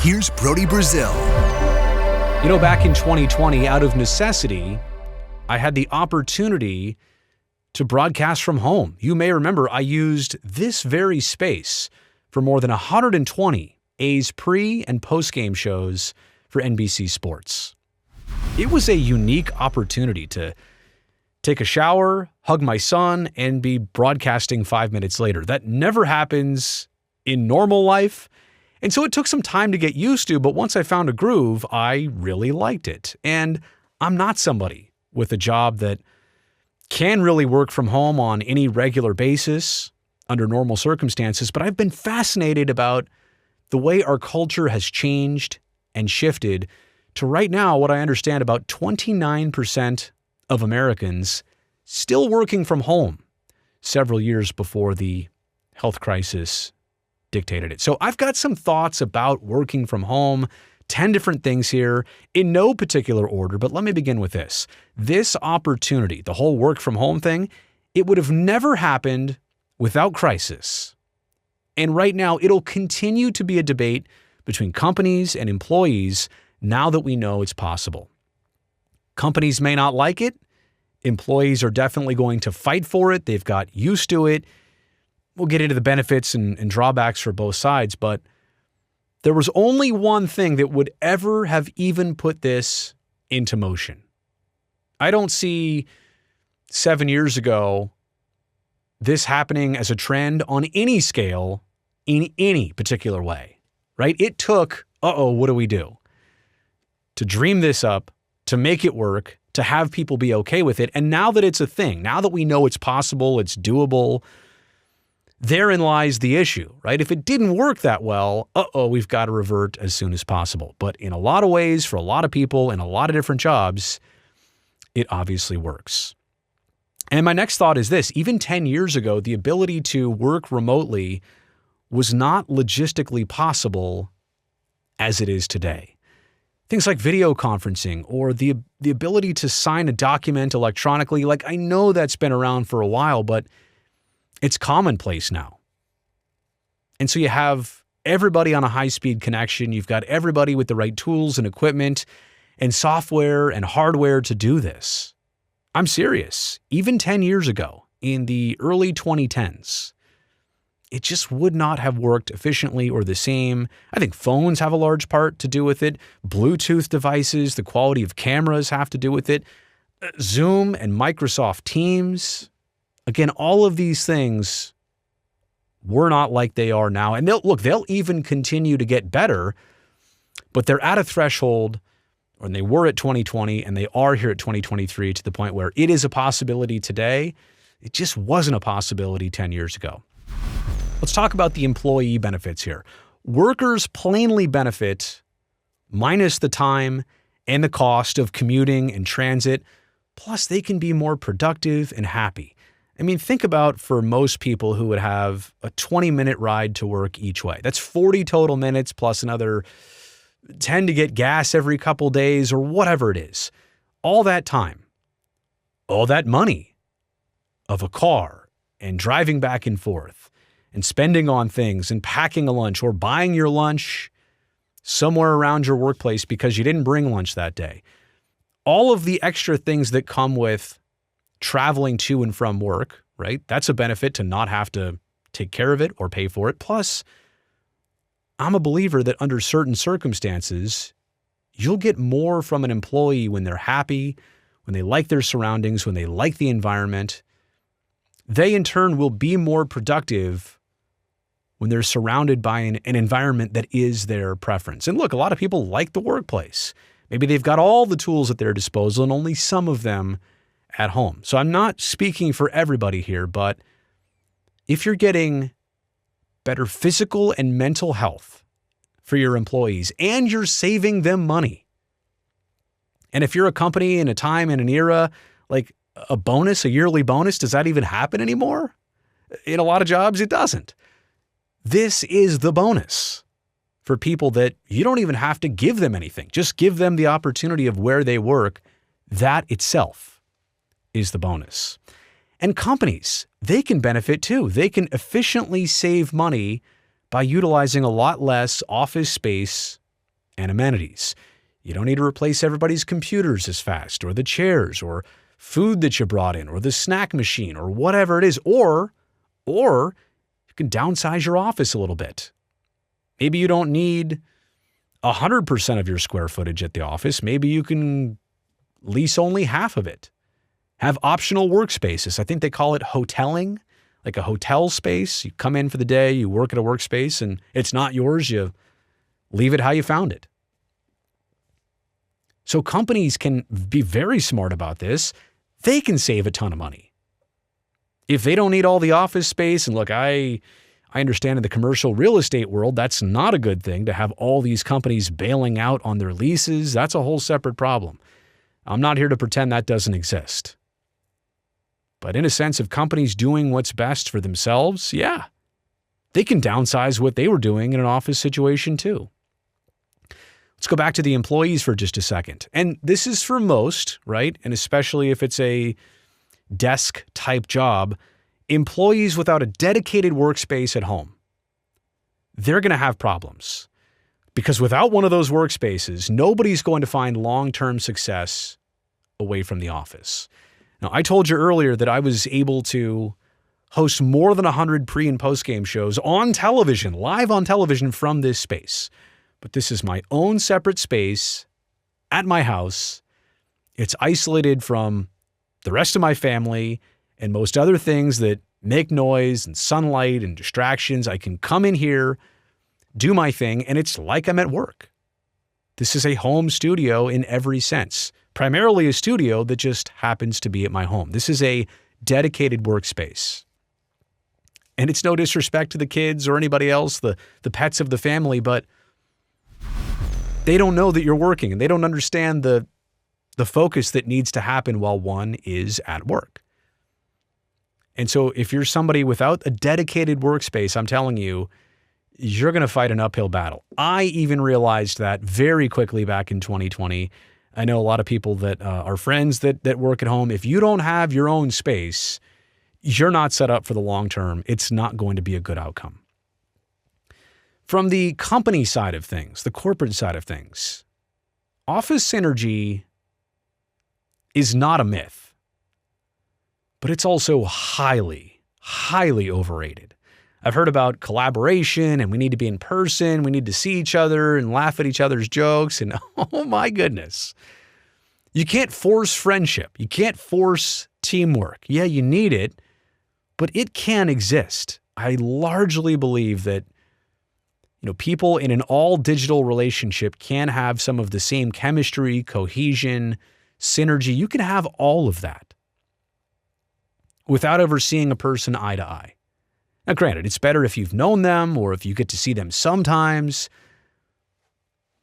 Here's Brody Brazil. Back in 2020, out of necessity, I had the opportunity to broadcast from home. You may remember I used this very space for more than 120 A's pre- and post-game shows for NBC Sports. It was a unique opportunity to take a shower, hug my son, and be broadcasting 5 minutes later. That never happens in normal life. And so it took some time to get used to, but once I found a groove, I really liked it. And I'm not somebody with a job that can really work from home on any regular basis under normal circumstances, but I've been fascinated about the way our culture has changed and shifted to right now what I understand about 29% of Americans still working from home several years before the health crisis dictated it. So I've got some thoughts about working from home, 10 different things here in no particular order, but let me begin with this. This opportunity, the whole work from home thing, it would have never happened without crisis. And right now, it'll continue to be a debate between companies and employees now that we know it's possible. Companies may not like it. Employees are definitely going to fight for it. They've got used to it. We'll get into the benefits and drawbacks for both sides, but there was only one thing that would ever have even put this into motion. I don't see 7 years ago this happening as a trend on any scale in any particular way, right? It took, what do we do? To dream this up, to make it work, to have people be okay with it. And now that it's a thing, now that we know it's possible, it's doable, therein lies the issue, right? If it didn't work that well, we've got to revert as soon as possible. But in a lot of ways, for a lot of people, in a lot of different jobs, it obviously works. And my next thought is this. Even 10 years ago, the ability to work remotely was not logistically possible as it is today. Things like video conferencing or the ability to sign a document electronically, like I know that's been around for a while, but it's commonplace now. And so you have everybody on a high-speed connection. You've got everybody with the right tools and equipment and software and hardware to do this. I'm serious. Even 10 years ago, in the early 2010s, it just would not have worked efficiently or the same. I think phones have a large part to do with it. Bluetooth devices, the quality of cameras have to do with it. Zoom and Microsoft Teams. Again, all of these things were not like they are now. And they'll even continue to get better, but they're at a threshold, or they were at 2020, and they are here at 2023 to the point where it is a possibility today. It just wasn't a possibility 10 years ago. Let's talk about the employee benefits here. Workers plainly benefit minus the time and the cost of commuting and transit. Plus, they can be more productive and happy. I mean, think about for most people who would have a 20-minute ride to work each way. That's 40 total minutes plus another 10 to get gas every couple days or whatever it is. All that time, all that money of a car and driving back and forth and spending on things and packing a lunch or buying your lunch somewhere around your workplace because you didn't bring lunch that day. All of the extra things that come with traveling to and from work, right? That's a benefit to not have to take care of it or pay for it. Plus, I'm a believer that under certain circumstances, you'll get more from an employee when they're happy, when they like their surroundings, when they like the environment. They in turn will be more productive when they're surrounded by an environment that is their preference. And look, a lot of people like the workplace. Maybe they've got all the tools at their disposal and only some of them at home. So I'm not speaking for everybody here, but if you're getting better physical and mental health for your employees and you're saving them money, and if you're a company in a time and an era, like a bonus, a yearly bonus, does that even happen anymore? In a lot of jobs, it doesn't. This is the bonus for people that you don't even have to give them anything. Just give them the opportunity of where they work. That itself is the bonus. And companies, they can benefit too. They can efficiently save money by utilizing a lot less office space and amenities. You don't need to replace everybody's computers as fast, or the chairs, or food that you brought in, or the snack machine, or whatever it is. Or you can downsize your office a little bit. Maybe you don't need 100% of your square footage at the office. Maybe you can lease only half of it. Have optional workspaces. I think they call it hoteling, like a hotel space. You come in for the day, you work at a workspace, and it's not yours. You leave it how you found it. So companies can be very smart about this. They can save a ton of money. If they don't need all the office space, and look, I understand in the commercial real estate world, that's not a good thing to have all these companies bailing out on their leases. That's a whole separate problem. I'm not here to pretend that doesn't exist. But in a sense of companies doing what's best for themselves, yeah, they can downsize what they were doing in an office situation too. Let's go back to the employees for just a second. And this is for most, right? And especially if it's a desk type job, employees without a dedicated workspace at home, they're going to have problems. Because without one of those workspaces, nobody's going to find long-term success away from the office. Now, I told you earlier that I was able to host more than 100 pre- and post-game shows on television, live on television from this space. But this is my own separate space at my house. It's isolated from the rest of my family and most other things that make noise and sunlight and distractions. I can come in here, do my thing, and it's like I'm at work. This is a home studio in every sense, primarily a studio that just happens to be at my home. This is a dedicated workspace. And it's no disrespect to the kids or anybody else, the pets of the family, but they don't know that you're working, and they don't understand the focus that needs to happen while one is at work. And so if you're somebody without a dedicated workspace, I'm telling you, you're going to fight an uphill battle. I even realized that very quickly back in 2020. I know a lot of people that are friends that work at home. If you don't have your own space, you're not set up for the long term. It's not going to be a good outcome. From the company side of things, the corporate side of things, office synergy is not a myth, but it's also highly, highly overrated. I've heard about collaboration and we need to be in person, we need to see each other and laugh at each other's jokes, and oh my goodness. You can't force friendship. You can't force teamwork. Yeah, you need it, but it can exist. I largely believe that people in an all-digital relationship can have some of the same chemistry, cohesion, synergy. You can have all of that without ever seeing a person eye to eye. Now, granted, it's better if you've known them or if you get to see them sometimes,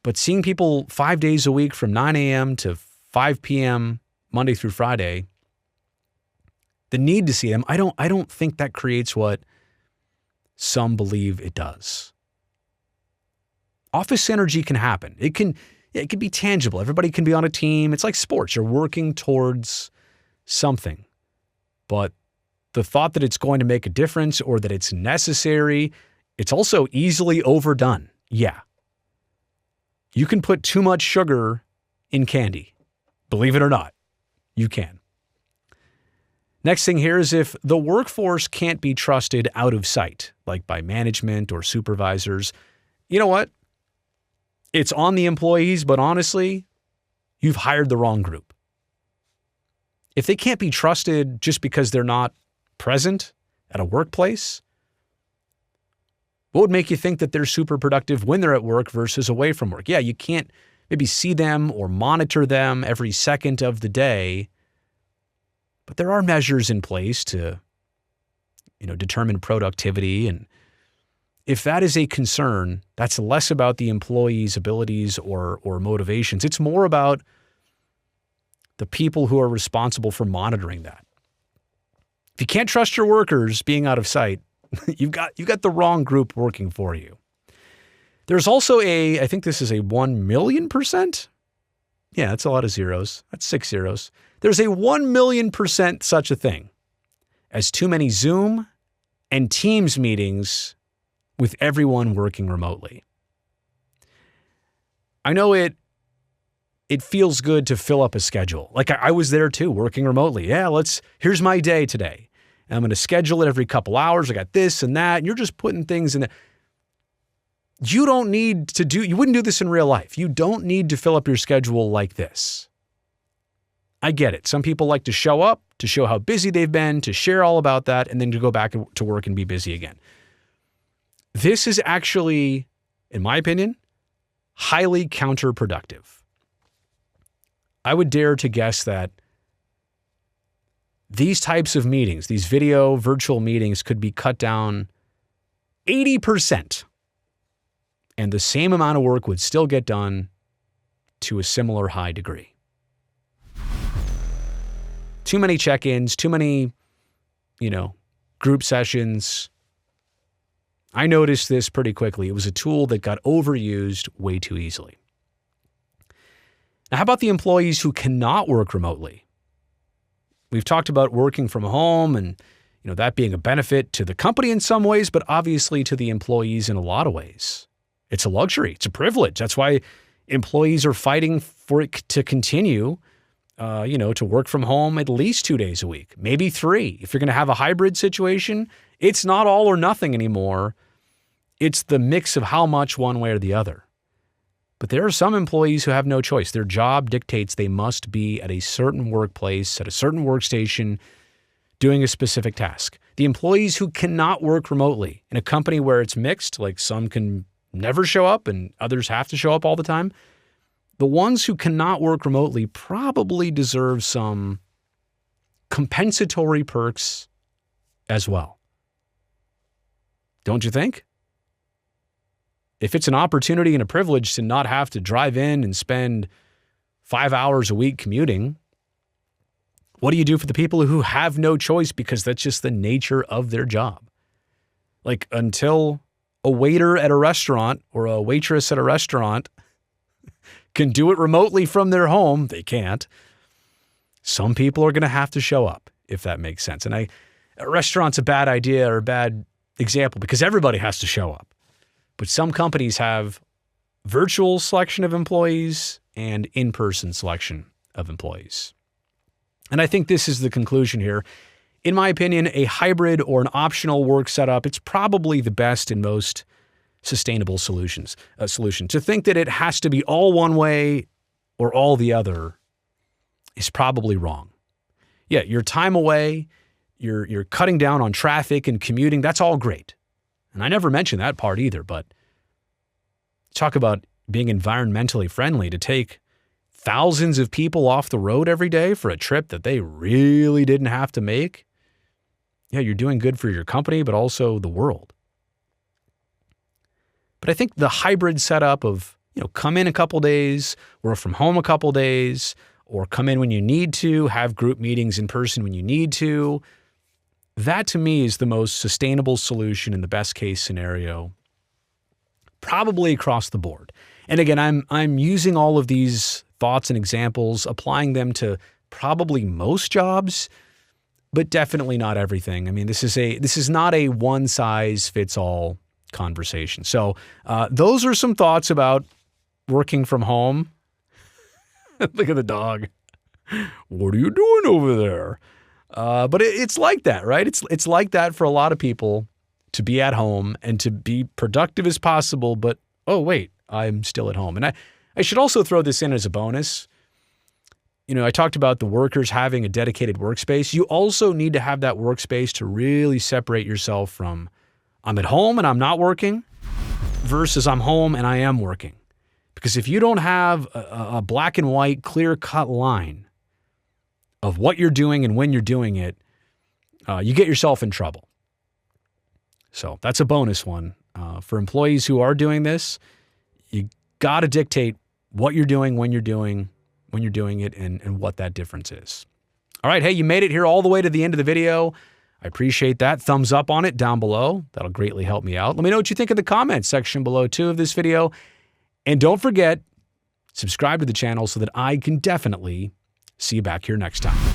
but seeing people 5 days a week from 9 a.m. to 5 p.m., Monday through Friday, the need to see them, I don't think that creates what some believe it does. Office synergy can happen. It can be tangible. Everybody can be on a team. It's like sports. You're working towards something. But the thought that it's going to make a difference or that it's necessary, it's also easily overdone. Yeah. You can put too much sugar in candy. Believe it or not, you can. Next thing here is if the workforce can't be trusted out of sight, like by management or supervisors, you know what? It's on the employees, but honestly, you've hired the wrong group. If they can't be trusted just because they're not present at a workplace, what would make you think that they're super productive when they're at work versus away from work? Yeah, you can't maybe see them or monitor them every second of the day, but there are measures in place to, determine productivity. And if that is a concern, that's less about the employee's abilities or motivations. It's more about the people who are responsible for monitoring that. If you can't trust your workers being out of sight, you've got the wrong group working for you. There's also I think this is a 1,000,000%. Yeah, that's a lot of zeros. That's 6 zeros. There's a 1,000,000% such a thing as too many Zoom and Teams meetings with everyone working remotely. I know it feels good to fill up a schedule. Like I was there too, working remotely. Yeah, here's my day today. And I'm going to schedule it every couple hours. I got this and that. And you're just putting things in there. You wouldn't do this in real life. You don't need to fill up your schedule like this. I get it. Some people like to show up, to show how busy they've been, to share all about that, and then to go back to work and be busy again. This is actually, in my opinion, highly counterproductive. I would dare to guess that these types of meetings, these video virtual meetings, could be cut down 80%, and the same amount of work would still get done to a similar high degree. Too many check-ins, too many, group sessions. I noticed this pretty quickly. It was a tool that got overused way too easily. Now, how about the employees who cannot work remotely? We've talked about working from home and, that being a benefit to the company in some ways, but obviously to the employees in a lot of ways. It's a luxury. It's a privilege. That's why employees are fighting for it to continue, to work from home at least 2 days a week, maybe 3. If you're going to have a hybrid situation, it's not all or nothing anymore. It's the mix of how much one way or the other. But there are some employees who have no choice. Their job dictates they must be at a certain workplace, at a certain workstation, doing a specific task. The employees who cannot work remotely in a company where it's mixed, like some can never show up and others have to show up all the time, the ones who cannot work remotely probably deserve some compensatory perks as well. Don't you think? If it's an opportunity and a privilege to not have to drive in and spend 5 hours a week commuting, what do you do for the people who have no choice because that's just the nature of their job? Like until a waiter at a restaurant or a waitress at a restaurant can do it remotely from their home, they can't. Some people are going to have to show up, if that makes sense. And a restaurant's a bad idea or a bad example because everybody has to show up. But some companies have virtual selection of employees and in-person selection of employees. And I think this is the conclusion here. In my opinion, a hybrid or an optional work setup, it's probably the best and most sustainable solution. To think that it has to be all one way or all the other is probably wrong. Yeah, your time away, you're cutting down on traffic and commuting, that's all great. And I never mentioned that part either, but talk about being environmentally friendly to take thousands of people off the road every day for a trip that they really didn't have to make. Yeah, you're doing good for your company, but also the world. But I think the hybrid setup of, come in a couple days, work from home a couple days, or come in when you need to, have group meetings in person when you need to, that to me is the most sustainable solution in the best case scenario, probably across the board. And again, I'm using all of these thoughts and examples, applying them to probably most jobs, but definitely not everything. I mean, this is not a one size fits all conversation. So those are some thoughts about working from home. Look at the dog. What are you doing over there? But it's like that, right? It's like that for a lot of people to be at home and to be productive as possible. But, oh, wait, I'm still at home. And I should also throw this in as a bonus. I talked about the workers having a dedicated workspace. You also need to have that workspace to really separate yourself from I'm at home and I'm not working versus I'm home and I am working. Because if you don't have a black and white, clear-cut line of what you're doing and when you're doing it, you get yourself in trouble. So that's a bonus one. For employees who are doing this, you got to dictate what you're doing, when you're doing it, and what that difference is. All right, hey, you made it here all the way to the end of the video. I appreciate that. Thumbs up on it down below. That'll greatly help me out. Let me know what you think in the comments section below too of this video. And don't forget, subscribe to the channel so that I can definitely see you back here next time.